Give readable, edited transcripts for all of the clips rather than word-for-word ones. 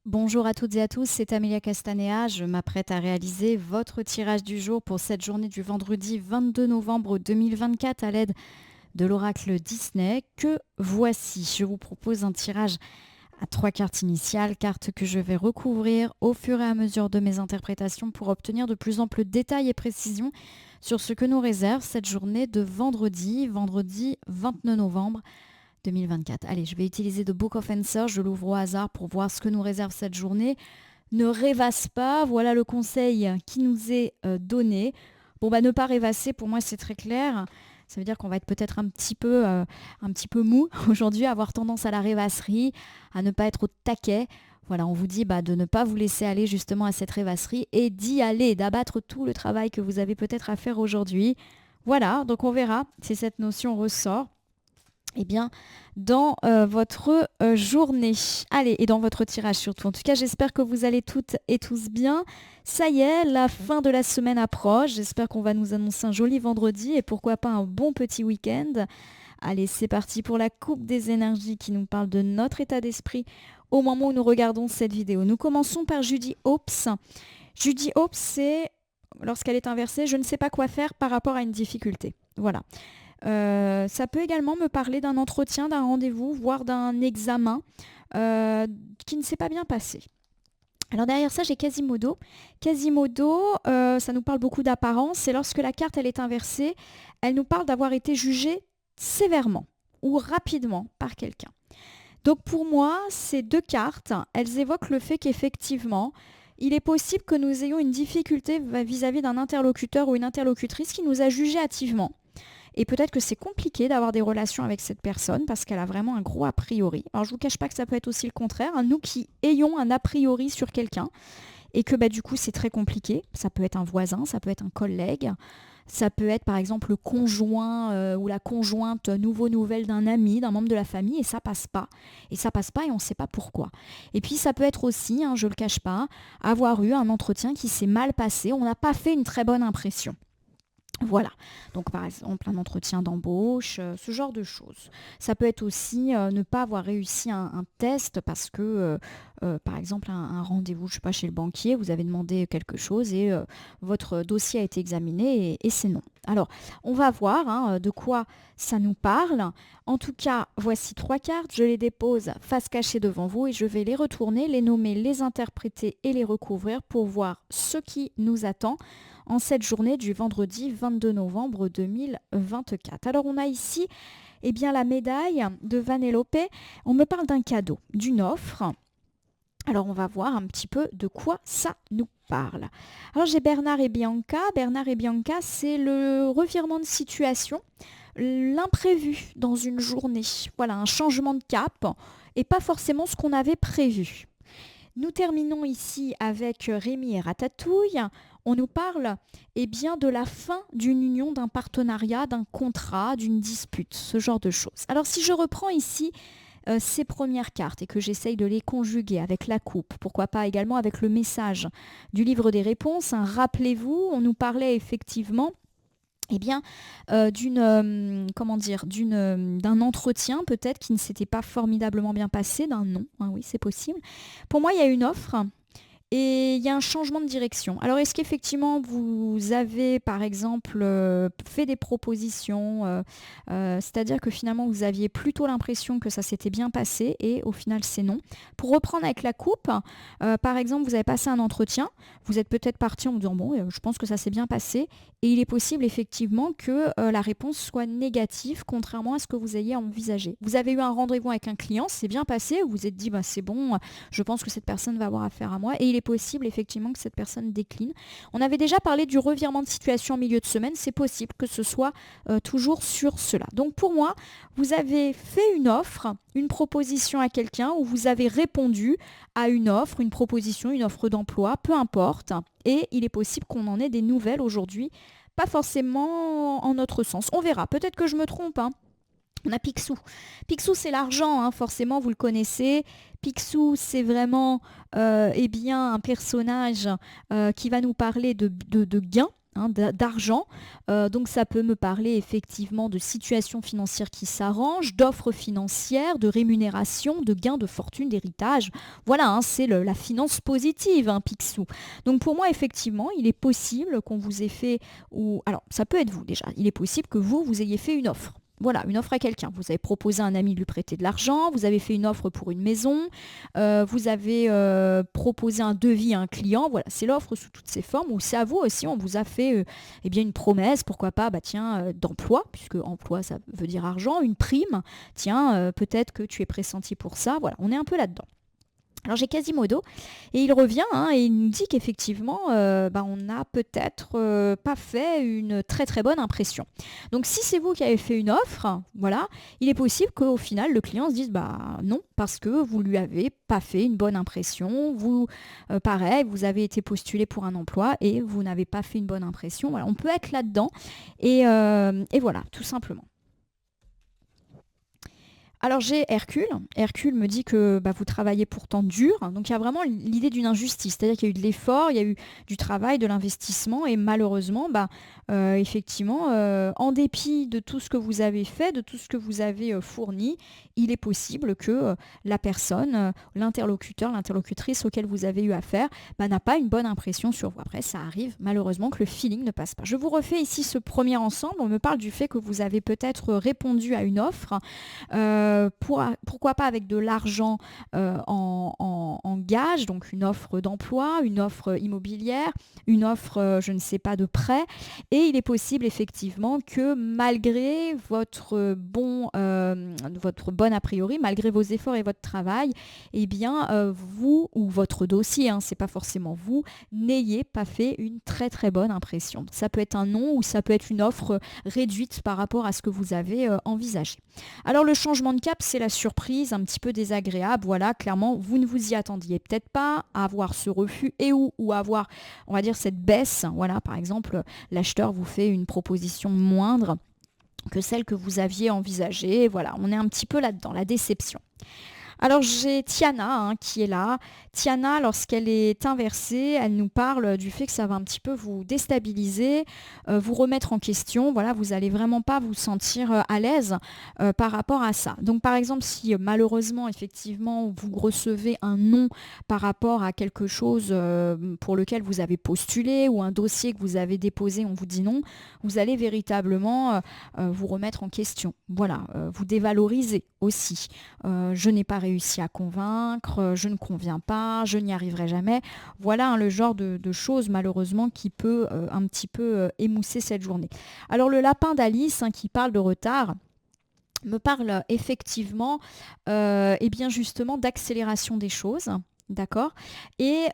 Bonjour à toutes et à tous, c'est Amelia Castanea. Je m'apprête à réaliser votre tirage du jour pour cette journée du vendredi 22 novembre 2024 à l'aide de l'oracle Disney. Que voici, je vous propose un tirage à 3 cartes initiales, cartes que je vais recouvrir au fur et à mesure de mes interprétations pour obtenir de plus amples détails et précisions sur ce que nous réserve cette journée de vendredi 29 novembre 2024. Allez, je vais utiliser The Book of Answers, je l'ouvre au hasard pour voir ce que nous réserve cette journée. Ne rêvasse pas, voilà le conseil qui nous est donné. Bon, bah ne pas rêvasser, pour moi c'est très clair. Ça veut dire qu'on va être peut-être un petit peu mou aujourd'hui, avoir tendance à la rêvasserie, à ne pas être au taquet. Voilà, on vous dit de ne pas vous laisser aller justement à cette rêvasserie et d'y aller, d'abattre tout le travail que vous avez peut-être à faire aujourd'hui. Voilà, donc on verra si cette notion ressort bien, dans votre journée. Allez, et dans votre tirage surtout. En tout cas, j'espère que vous allez toutes et tous bien. Ça y est, la fin de la semaine approche. J'espère qu'on va nous annoncer un joli vendredi et pourquoi pas un bon petit week-end. Allez, c'est parti pour la coupe des énergies qui nous parle de notre état d'esprit au moment où nous regardons cette vidéo. Nous commençons par Judy Hopes. Judy Hopes, c'est, lorsqu'elle est inversée, je ne sais pas quoi faire par rapport à une difficulté. Voilà. Ça peut également me parler d'un entretien, d'un rendez-vous, voire d'un examen qui ne s'est pas bien passé. Alors derrière ça, j'ai Quasimodo. Quasimodo, ça nous parle beaucoup d'apparence. Et lorsque la carte elle est inversée, elle nous parle d'avoir été jugé sévèrement ou rapidement par quelqu'un. Donc pour moi, ces deux cartes, elles évoquent le fait qu'effectivement, il est possible que nous ayons une difficulté vis-à-vis d'un interlocuteur ou une interlocutrice qui nous a jugé hâtivement. Et peut-être que c'est compliqué d'avoir des relations avec cette personne parce qu'elle a vraiment un gros a priori. Alors je ne vous cache pas que ça peut être aussi le contraire. Nous qui ayons un a priori sur quelqu'un et que du coup c'est très compliqué. Ça peut être un voisin, ça peut être un collègue, ça peut être par exemple le conjoint ou la conjointe nouvelle d'un ami, d'un membre de la famille et ça passe pas. Et ça passe pas et on ne sait pas pourquoi. Et puis ça peut être aussi, je ne le cache pas, avoir eu un entretien qui s'est mal passé. On n'a pas fait une très bonne impression. Voilà, donc par exemple un entretien d'embauche, ce genre de choses. Ça peut être aussi ne pas avoir réussi un test parce que, par exemple, un rendez-vous, je sais pas, chez le banquier, vous avez demandé quelque chose et votre dossier a été examiné et c'est non. Alors, on va voir de quoi ça nous parle. En tout cas, voici 3 cartes, je les dépose face cachée devant vous et je vais les retourner, les nommer, les interpréter et les recouvrir pour voir ce qui nous attend en cette journée du vendredi 22 novembre 2024. Alors on a ici la médaille de Vanellope. On me parle d'un cadeau, d'une offre. Alors on va voir un petit peu de quoi ça nous parle. Alors j'ai Bernard et Bianca. Bernard et Bianca, c'est le revirement de situation, l'imprévu dans une journée. Voilà, un changement de cap et pas forcément ce qu'on avait prévu. Nous terminons ici avec Rémi et Ratatouille. On nous parle de la fin d'une union, d'un partenariat, d'un contrat, d'une dispute, ce genre de choses. Alors si je reprends ici ces premières cartes et que j'essaye de les conjuguer avec la coupe, pourquoi pas également avec le message du livre des réponses, rappelez-vous, on nous parlait effectivement d'un entretien peut-être qui ne s'était pas formidablement bien passé, d'un non, oui c'est possible. Pour moi il y a une offre et il y a un changement de direction. Alors est-ce qu'effectivement vous avez par exemple fait des propositions, c'est-à-dire que finalement vous aviez plutôt l'impression que ça s'était bien passé et au final c'est non. Pour reprendre avec la coupe, par exemple vous avez passé un entretien, vous êtes peut-être parti en vous disant bon je pense que ça s'est bien passé et il est possible effectivement que la réponse soit négative contrairement à ce que vous ayez envisagé. Vous avez eu un rendez-vous avec un client, c'est bien passé, vous vous êtes dit c'est bon, je pense que cette personne va avoir affaire à moi et il est possible effectivement que cette personne décline. On avait déjà parlé du revirement de situation en milieu de semaine, c'est possible que ce soit toujours sur cela. Donc pour moi, vous avez fait une offre, une proposition à quelqu'un ou vous avez répondu à une offre, une proposition, une offre d'emploi, peu importe. Et il est possible qu'on en ait des nouvelles aujourd'hui, pas forcément en notre sens. On verra, peut-être que je me trompe. On a Picsou. Picsou, c'est l'argent, forcément, vous le connaissez. Picsou, c'est vraiment un personnage qui va nous parler de gains. hein, d'argent. Donc ça peut me parler effectivement de situations financières qui s'arrangent, d'offres financières, de rémunération, de gains de fortune, d'héritage. Voilà, hein, c'est la finance positive, hein, Picsou. Donc pour moi, effectivement, il est possible qu'on vous ait fait, ou alors ça peut être vous déjà, il est possible que vous ayez fait une offre. Voilà, une offre à quelqu'un. Vous avez proposé à un ami de lui prêter de l'argent, vous avez fait une offre pour une maison, vous avez proposé un devis à un client. Voilà, c'est l'offre sous toutes ses formes. Ou c'est à vous aussi, on vous a fait eh bien une promesse, pourquoi pas, bah tiens, d'emploi, puisque emploi ça veut dire argent, une prime. Tiens, peut-être que tu es pressenti pour ça. Voilà, on est un peu là-dedans. Alors j'ai Quasimodo et il revient, hein, et il nous dit qu'effectivement on n'a peut-être pas fait une très très bonne impression. Donc si c'est vous qui avez fait une offre, voilà, il est possible qu'au final le client se dise bah non parce que vous lui avez pas fait une bonne impression. Vous pareil, vous avez été postulé pour un emploi et vous n'avez pas fait une bonne impression. Voilà, on peut être là-dedans et voilà, tout simplement. Alors j'ai Hercule. Hercule me dit que bah, vous travaillez pourtant dur. Donc il y a vraiment l'idée d'une injustice. C'est-à-dire qu'il y a eu de l'effort, il y a eu du travail, de l'investissement. Et malheureusement, effectivement, en dépit de tout ce que vous avez fait, de tout ce que vous avez fourni, il est possible que la personne, l'interlocuteur, l'interlocutrice auquel vous avez eu affaire, n'a pas une bonne impression sur vous. Après, ça arrive malheureusement que le feeling ne passe pas. Je vous refais ici ce premier ensemble. On me parle du fait que vous avez peut-être répondu à une offre. Pourquoi pas avec de l'argent en gage, donc une offre d'emploi, une offre immobilière, une offre, je ne sais pas, de prêt. Et il est possible effectivement que malgré votre bon a priori, malgré vos efforts et votre travail, eh bien vous ou votre dossier, hein, c'est pas forcément vous, n'ayez pas fait une très très bonne impression. Ça peut être un non ou ça peut être une offre réduite par rapport à ce que vous avez envisagé. Alors le changement de cap, c'est la surprise, un petit peu désagréable. Voilà, clairement, vous ne vous y attendiez peut-être pas à avoir ce refus ou avoir, on va dire, cette baisse. Voilà, par exemple, l'acheteur vous fait une proposition moindre que celle que vous aviez envisagée. Voilà, on est un petit peu là-dedans, la déception. Alors j'ai Tiana, hein, qui est là. Tiana, lorsqu'elle est inversée, elle nous parle du fait que ça va un petit peu vous déstabiliser, vous remettre en question. Voilà, vous allez vraiment pas vous sentir à l'aise par rapport à ça. Donc par exemple, si malheureusement, effectivement, vous recevez un non par rapport à quelque chose pour lequel vous avez postulé ou un dossier que vous avez déposé, on vous dit non, vous allez véritablement vous remettre en question. Voilà, vous dévaloriser aussi. Je n'ai pas réussi à convaincre, je ne conviens pas, je n'y arriverai jamais. Voilà, hein, le genre de choses malheureusement qui peut un petit peu émousser cette journée. Alors le lapin d'Alice, hein, qui parle de retard, me parle effectivement et bien justement d'accélération des choses. D'accord. Et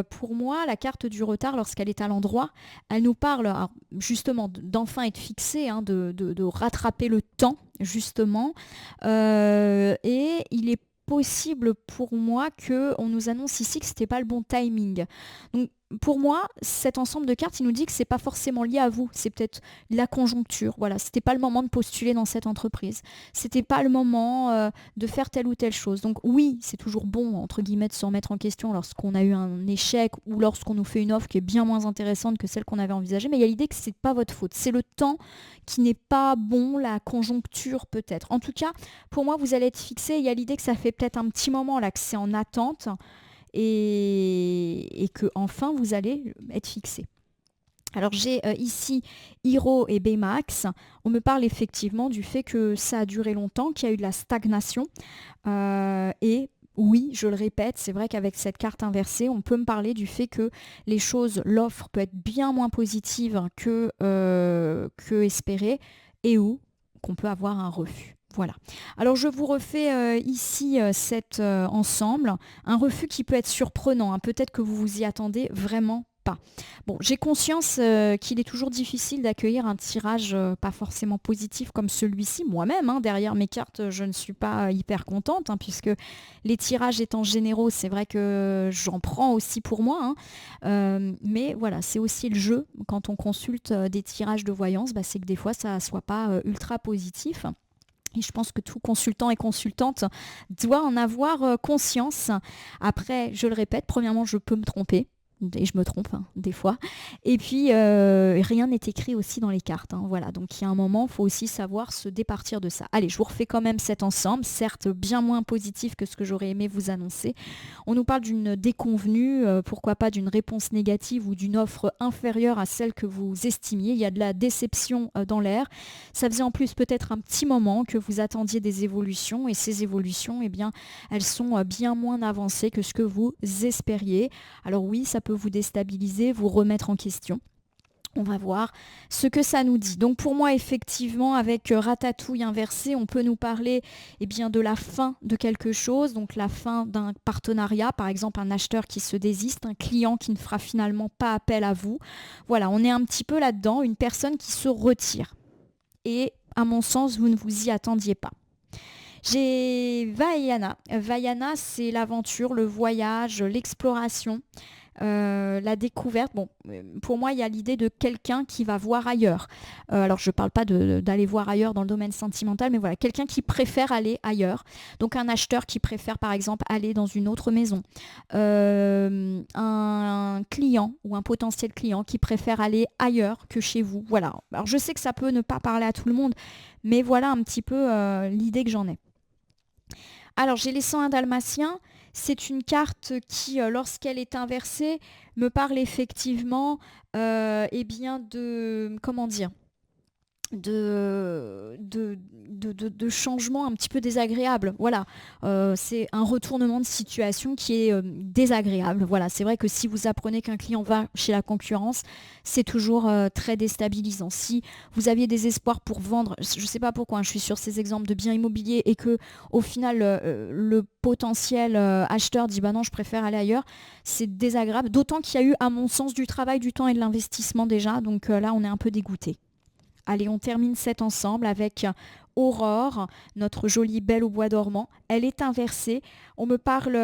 pour moi, la carte du retard, lorsqu'elle est à l'endroit, elle nous parle alors, justement d'enfin être fixé, hein, de rattraper le temps, justement. Et il est possible pour moi qu'on nous annonce ici que c'était pas le bon timing. Donc pour moi, cet ensemble de cartes, il nous dit que c'est pas forcément lié à vous, c'est peut-être la conjoncture. Voilà, c'était pas le moment de postuler dans cette entreprise, c'était pas le moment de faire telle ou telle chose. Donc oui, c'est toujours bon entre guillemets de se remettre en question lorsqu'on a eu un échec ou lorsqu'on nous fait une offre qui est bien moins intéressante que celle qu'on avait envisagée. Mais il y a l'idée que c'est pas votre faute, c'est le temps qui n'est pas bon, la conjoncture peut-être. En tout cas, pour moi, vous allez être fixé. Il y a l'idée que ça fait peut-être un petit moment là que c'est en attente et que enfin vous allez être fixé. Alors j'ai ici Hiro et Baymax. On me parle effectivement du fait que ça a duré longtemps, qu'il y a eu de la stagnation. Et oui, je le répète, c'est vrai qu'avec cette carte inversée, on peut me parler du fait que les choses, l'offre peut être bien moins positive que espéré et ou qu'on peut avoir un refus. Voilà. Alors je vous refais ici cet ensemble. Un refus qui peut être surprenant, hein. Peut-être que vous vous y attendez vraiment pas. Bon, j'ai conscience qu'il est toujours difficile d'accueillir un tirage pas forcément positif comme celui-ci. Moi-même, hein, derrière mes cartes, je ne suis pas hyper contente, hein, puisque les tirages étant généraux, c'est vrai que j'en prends aussi pour moi, hein. Mais voilà, c'est aussi le jeu. Quand on consulte des tirages de voyance, c'est que des fois, ça ne soit pas ultra positif. Et je pense que tout consultant et consultante doit en avoir conscience. Après, je le répète, premièrement, je peux me tromper. et je me trompe des fois. Et puis, rien n'est écrit aussi dans les cartes. Voilà, donc il y a un moment, il faut aussi savoir se départir de ça. Allez, je vous refais quand même cet ensemble, certes bien moins positif que ce que j'aurais aimé vous annoncer. On nous parle d'une déconvenue, pourquoi pas d'une réponse négative ou d'une offre inférieure à celle que vous estimiez. Il y a de la déception dans l'air. Ça faisait en plus peut-être un petit moment que vous attendiez des évolutions et ces évolutions, eh bien, elles sont bien moins avancées que ce que vous espériez. Alors oui, ça peut vous déstabiliser, vous remettre en question. On va voir ce que ça nous dit. Donc pour moi, effectivement, avec ratatouille inversée, on peut nous parler de la fin de quelque chose, donc la fin d'un partenariat, par exemple un acheteur qui se désiste, un client qui ne fera finalement pas appel à vous. Voilà, on est un petit peu là-dedans, une personne qui se retire. Et à mon sens, vous ne vous y attendiez pas. J'ai Vaiana. Vaiana, c'est l'aventure, le voyage, l'exploration. La découverte, pour moi, il y a l'idée de quelqu'un qui va voir ailleurs. Alors, je ne parle pas d'aller voir ailleurs dans le domaine sentimental, mais voilà, quelqu'un qui préfère aller ailleurs. Donc, un acheteur qui préfère, par exemple, aller dans une autre maison. Un client ou un potentiel client qui préfère aller ailleurs que chez vous. Voilà. Alors, je sais que ça peut ne pas parler à tout le monde, mais voilà un petit peu l'idée que j'en ai. Alors, j'ai les 101 dalmatiens. C'est une carte qui, lorsqu'elle est inversée, me parle effectivement de, comment dire, de changements un petit peu désagréables. Voilà, c'est un retournement de situation qui est désagréable. Voilà, c'est vrai que si vous apprenez qu'un client va chez la concurrence, c'est toujours très déstabilisant. Si vous aviez des espoirs pour vendre, je ne sais pas pourquoi, je suis sur ces exemples de biens immobiliers et que au final le potentiel acheteur dit bah non, je préfère aller ailleurs, c'est désagréable. D'autant qu'il y a eu, à mon sens, du travail, du temps et de l'investissement déjà. Donc là, on est un peu dégoûté. Allez, on termine cet ensemble avec Aurore, notre jolie belle au bois dormant. Elle est inversée. On me parle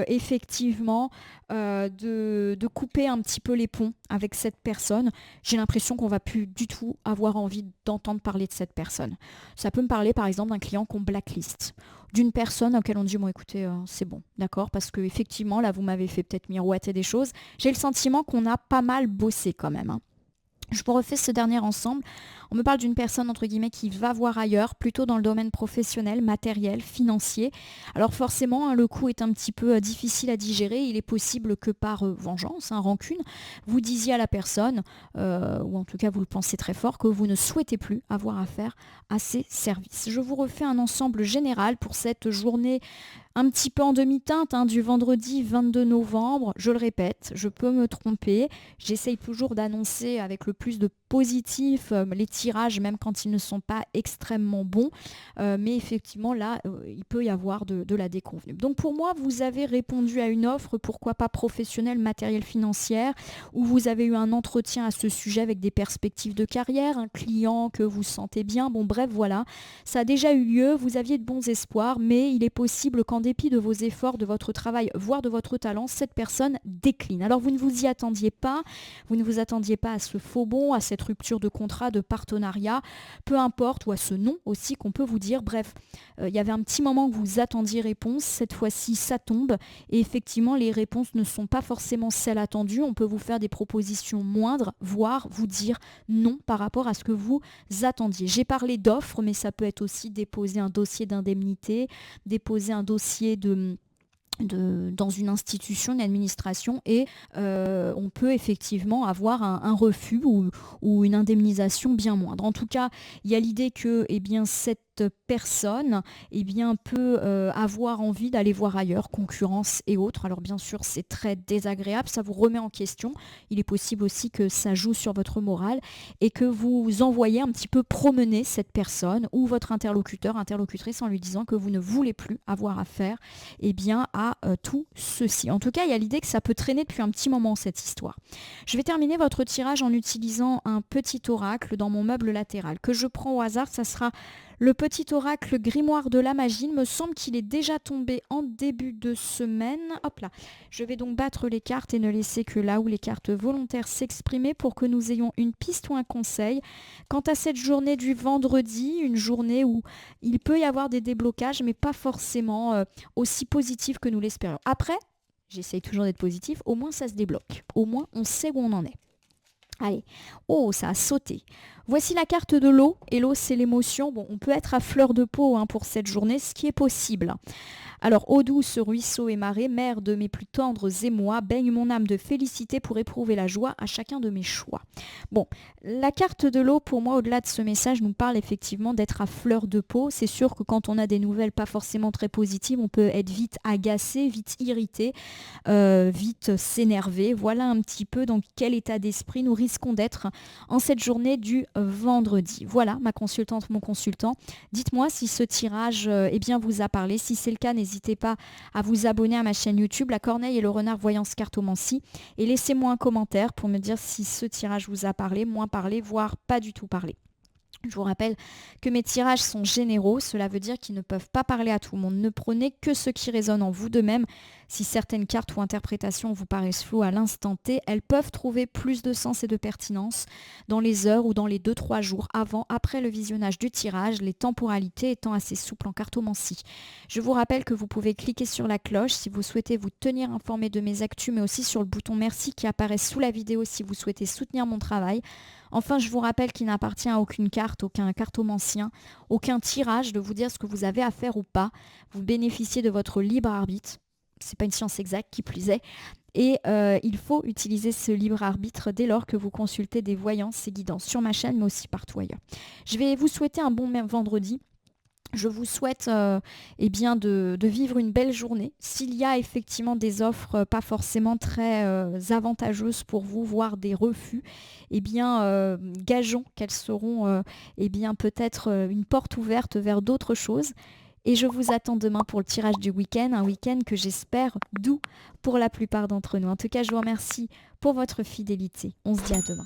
effectivement de couper un petit peu les ponts avec cette personne. J'ai l'impression qu'on va plus du tout avoir envie d'entendre parler de cette personne. Ça peut me parler par exemple d'un client qu'on blacklist, d'une personne auquel on dit bon écoutez c'est bon, d'accord, parce que effectivement là vous m'avez fait peut-être miroiter des choses. J'ai le sentiment qu'on a pas mal bossé quand même. Je vous refais ce dernier ensemble. On me parle d'une personne, entre guillemets, qui va voir ailleurs, plutôt dans le domaine professionnel, matériel, financier. Alors forcément, le coup est un petit peu difficile à digérer. Il est possible que par vengeance, rancune, vous disiez à la personne, ou en tout cas vous le pensez très fort, que vous ne souhaitez plus avoir affaire à ses services. Je vous refais un ensemble général pour cette journée un petit peu en demi-teinte du vendredi 22 novembre. Je le répète, je peux me tromper. J'essaye toujours d'annoncer avec le plus de positif les tirages, même quand ils ne sont pas extrêmement bons. Mais effectivement, là, il peut y avoir de la déconvenue. Donc pour moi, vous avez répondu à une offre, pourquoi pas professionnelle, matérielle, financière, où vous avez eu un entretien à ce sujet avec des perspectives de carrière, un client que vous sentez bien. Bon, bref, voilà. Ça a déjà eu lieu, vous aviez de bons espoirs, mais il est possible qu'en dépit de vos efforts, de votre travail, voire de votre talent, cette personne décline. Alors vous ne vous y attendiez pas, vous ne vous attendiez pas à ce faux bond, à cette rupture de contrat, de partenariat, peu importe, ou à ce non aussi qu'on peut vous dire. Bref, il y avait un petit moment que vous attendiez réponse, cette fois-ci ça tombe, et effectivement les réponses ne sont pas forcément celles attendues. On peut vous faire des propositions moindres, voire vous dire non par rapport à ce que vous attendiez. J'ai parlé d'offres, mais ça peut être aussi déposer un dossier d'indemnité, déposer un dossier dans une institution, une administration, et on peut effectivement avoir un refus ou une indemnisation bien moindre. En tout cas, il y a l'idée que cette personne peut avoir envie d'aller voir ailleurs, concurrence et autres. Alors bien sûr, c'est très désagréable, ça vous remet en question. Il est possible aussi que ça joue sur votre morale et que vous envoyez un petit peu promener cette personne ou votre interlocuteur, interlocutrice, en lui disant que vous ne voulez plus avoir affaire à tout ceci. En tout cas, il y a l'idée que ça peut traîner depuis un petit moment, cette histoire. Je vais terminer votre tirage en utilisant un petit oracle dans mon meuble latéral que je prends au hasard. Ça sera le petit oracle grimoire de la magie. Il me semble qu'il est déjà tombé en début de semaine. Hop là. Je vais donc battre les cartes et ne laisser que là où les cartes volontaires s'exprimer pour que nous ayons une piste ou un conseil. Quant à cette journée du vendredi, une journée où il peut y avoir des déblocages, mais pas forcément aussi positifs que nous l'espérions. Après, J'essaye toujours d'être positif, au moins ça se débloque. Au moins on sait où on en est. Allez, oh, ça a sauté. Voici la carte de l'eau. Et l'eau, c'est l'émotion. Bon, on peut être à fleur de peau pour cette journée, ce qui est possible. Alors, eau douce, ruisseau et marée, mère de mes plus tendres émois, baigne mon âme de félicité pour éprouver la joie à chacun de mes choix. Bon, la carte de l'eau, pour moi, au-delà de ce message, nous parle effectivement d'être à fleur de peau. C'est sûr que quand on a des nouvelles pas forcément très positives, on peut être vite agacé, vite irrité, vite s'énerver. Voilà un petit peu dans quel état d'esprit nous risquons d'être en cette journée du vendredi. Voilà, ma consultante, mon consultant. Dites-moi si ce tirage bien, vous a parlé. Si c'est le cas, n'hésitez pas à vous abonner à ma chaîne YouTube, La Corneille et le Renard Voyance Cartomancie, et laissez-moi un commentaire pour me dire si ce tirage vous a parlé, moins parlé, voire pas du tout parlé. Je vous rappelle que mes tirages sont généraux, cela veut dire qu'ils ne peuvent pas parler à tout le monde. Ne prenez que ce qui résonne en vous de même. Si certaines cartes ou interprétations vous paraissent floues à l'instant T, elles peuvent trouver plus de sens et de pertinence dans les heures ou dans les 2-3 jours avant, après le visionnage du tirage, les temporalités étant assez souples en cartomancie. Je vous rappelle que vous pouvez cliquer sur la cloche si vous souhaitez vous tenir informé de mes actus, mais aussi sur le bouton merci qui apparaît sous la vidéo si vous souhaitez soutenir mon travail. Enfin, je vous rappelle qu'il n'appartient à aucune carte, aucun cartomancien, aucun tirage de vous dire ce que vous avez à faire ou pas. Vous bénéficiez de votre libre arbitre. C'est pas une science exacte, qui plus est. Et il faut utiliser ce libre arbitre dès lors que vous consultez des voyances et guidances sur ma chaîne, mais aussi partout ailleurs. Je vais vous souhaiter un bon vendredi. Je vous souhaite de vivre une belle journée. S'il y a effectivement des offres pas forcément très avantageuses pour vous, voire des refus, gageons qu'elles seront peut-être une porte ouverte vers d'autres choses. Et je vous attends demain pour le tirage du week-end, un week-end que j'espère doux pour la plupart d'entre nous. En tout cas, je vous remercie pour votre fidélité. On se dit à demain.